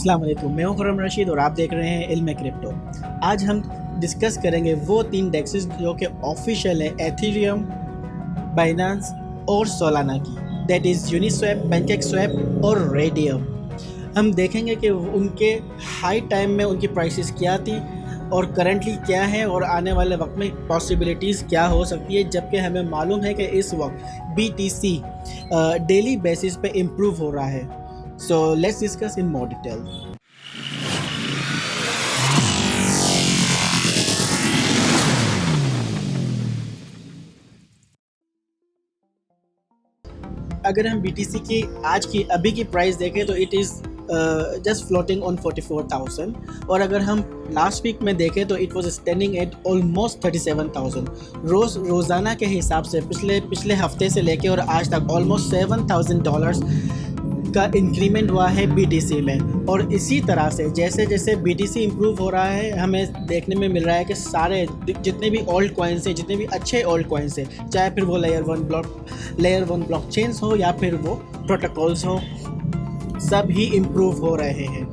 अस्सलाम वालेकुम, मैं हूं खुर्रम रशीद और आप देख रहे हैं इल्म क्रिप्टो। आज हम डिस्कस करेंगे वो 3 डेक्सेस जो कि ऑफिशियल है एथेरियम, बाइनेंस और सोलाना की, दैट इज़ यूनिस्वैप, पैनकेकस्वैप और रेडियम। हम देखेंगे कि उनके हाई टाइम में उनकी प्राइसेस क्या थी और करंटली क्या है और आने वाले वक्त में पॉसिबिलिटीज़ क्या हो सकती है, जबकि हमें मालूम है कि इस वक्त BTC डेली बेसिस पे इम्प्रूव हो रहा है। So let's discuss in more detail. अगर हम BTC की आज की अभी की प्राइस देखें तो it is just floating on 44,000 और अगर हम लास्ट वीक में देखें तो it was standing at almost 37,000। रोज़ाना के हिसाब से पिछले हफ्ते से लेके और आज तक ऑलमोस्ट $7,000 का इंक्रीमेंट हुआ है BTC में। और इसी तरह से जैसे जैसे BTC इम्प्रूव हो रहा है, हमें देखने में मिल रहा है कि सारे जितने भी ओल्ड कॉइन्स हैं, जितने भी अच्छे ओल्ड कॉइन्स हैं, चाहे फिर वो लेयर वन ब्लॉकचेन्स हो या फिर वो प्रोटोकॉल्स हो, सब ही इम्प्रूव हो रहे हैं।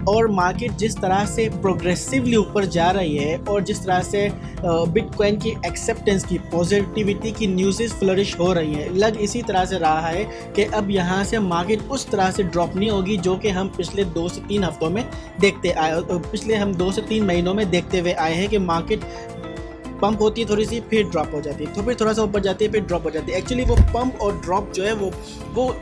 और मार्केट जिस तरह से प्रोग्रेसिवली ऊपर जा रही है और जिस तरह से बिटकॉइन की एक्सेप्टेंस की, पॉजिटिविटी की न्यूज़ेस फ्लरिश हो रही हैं, लग इसी तरह से रहा है कि अब यहाँ से मार्केट उस तरह से ड्रॉप नहीं होगी जो कि हम पिछले 2 से 3 हफ्तों में देखते आए, पिछले हम 2 से 3 महीनों में देखते हुए आए हैं कि मार्केट पंप होती है थोड़ी सी, फिर ड्रॉप हो जाती है, तो फिर थोड़ा सा ऊपर जाती है, फिर ड्रॉप हो जाती है। एक्चुअली वो पंप और ड्रॉप जो है वो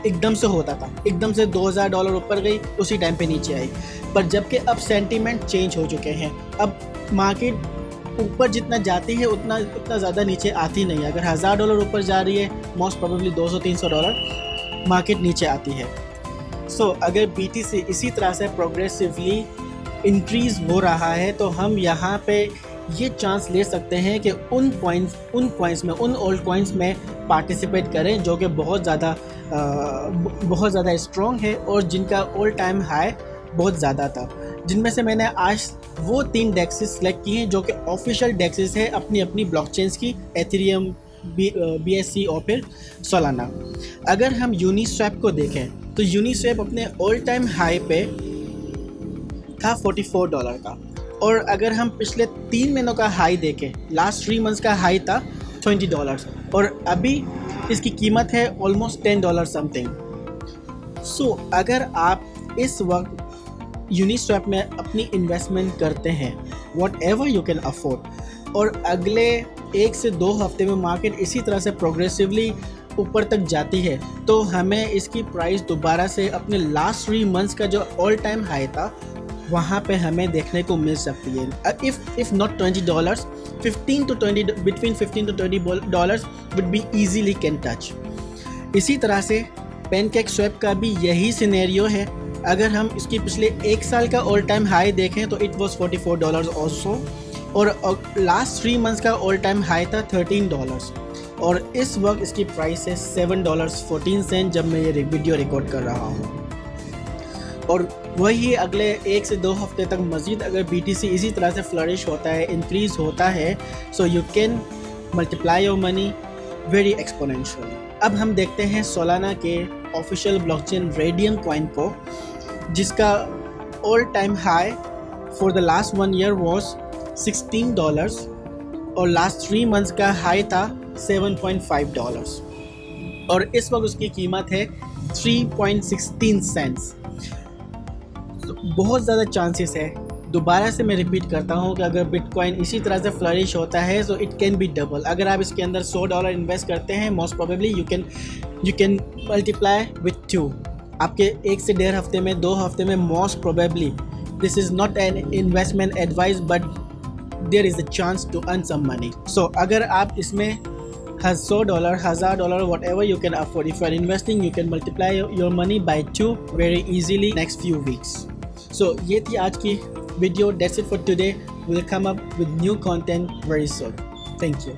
एकदम से होता था, एकदम से $2,000 ऊपर गई, उसी टाइम पे नीचे आई। पर जबकि अब सेंटीमेंट चेंज हो चुके हैं, अब मार्केट ऊपर जितना जाती है उतना ज़्यादा नीचे आती नहीं है। अगर $1,000 ऊपर जा रही है, मोस्ट प्रोबेबली $200-300 मार्केट नीचे आती है। सो अगर BTC इसी तरह से प्रोग्रेसिवली इंक्रीज़ हो रहा है तो हम यहाँ पे ये चांस ले सकते हैं कि उन कॉइन्स में, उन ओल्ड कॉइन्स में पार्टिसिपेट करें जो कि बहुत ज़्यादा स्ट्रॉन्ग है और जिनका ऑल टाइम हाई बहुत ज़्यादा था। जिनमें से मैंने आज वो 3 डेक्सेस सेलेक्ट किए हैं जो कि ऑफिशियल डेक्सेस है अपनी अपनी ब्लॉकचेन्स की, एथेरियम, BSC और फिर सोलाना। अगर हम यूनिस्वैप को देखें तो यूनिस्वैप अपने ऑल टाइम हाई पे था $44 का, और अगर हम पिछले 3 महीनों का हाई देखें, लास्ट 3 मंथ्स का हाई था $20 और अभी इसकी कीमत है ऑलमोस्ट $10 समथिंग। सो अगर आप इस वक्त यूनिस्वैप में अपनी इन्वेस्टमेंट करते हैं, what ever you can afford, और अगले 1 से 2 हफ्ते में मार्केट इसी तरह से प्रोग्रेसिवली ऊपर तक जाती है, तो हमें इसकी प्राइस दोबारा से अपने लास्ट 3 मंथ्स का जो ऑल टाइम हाई था वहाँ पे हमें देखने को मिल सकती है। If not $20, between $15 to $20 would be easily can touch। इसी तरह से पैनकेकस्वैप का भी यही सिनेरियो है। अगर हम इसकी पिछले 1 साल का ऑल टाइम हाई देखें तो इट वाज $44 ऑल्सो, और लास्ट 3 मंथ्स का ऑल टाइम हाई था $13, और इस वक्त इसकी प्राइस है $7.14 जब मैं ये वीडियो रिकॉर्ड कर रहा हूँ। और वही अगले 1 से 2 हफ्ते तक मज़ीद अगर BTC इसी तरह से फ्लरिश होता है, इंक्रीज़ होता है, so you can multiply your money very exponentially. अब हम देखते हैं सोलाना के ऑफिशियल ब्लॉकचेन रेडियम कॉइन को, जिसका all time high for the last 1 year was $16 और लास्ट 3 मंथ्स का हाई था $7.5, और इस वक्त उसकी कीमत है 3.16 सेंट्स। बहुत ज़्यादा चांसेस है, दोबारा से मैं रिपीट करता हूँ, कि अगर बिटकॉइन इसी तरह से फ्लरिश होता है तो इट कैन बी डबल। अगर आप इसके अंदर $100 इन्वेस्ट करते हैं, most probably you can multiply with 2। आपके 1 से 1.5 हफ्ते में, 2 हफ्ते में, most probably, this is not an investment advice but there is a chance to earn some money. So अगर आप इसमें $100, $1,000, whatever you can afford, if you are investing, you can multiply your money by 2 very easily next few weeks. So ये थी आज की video. That's it for today. We'll come up with new content very soon. Thank you.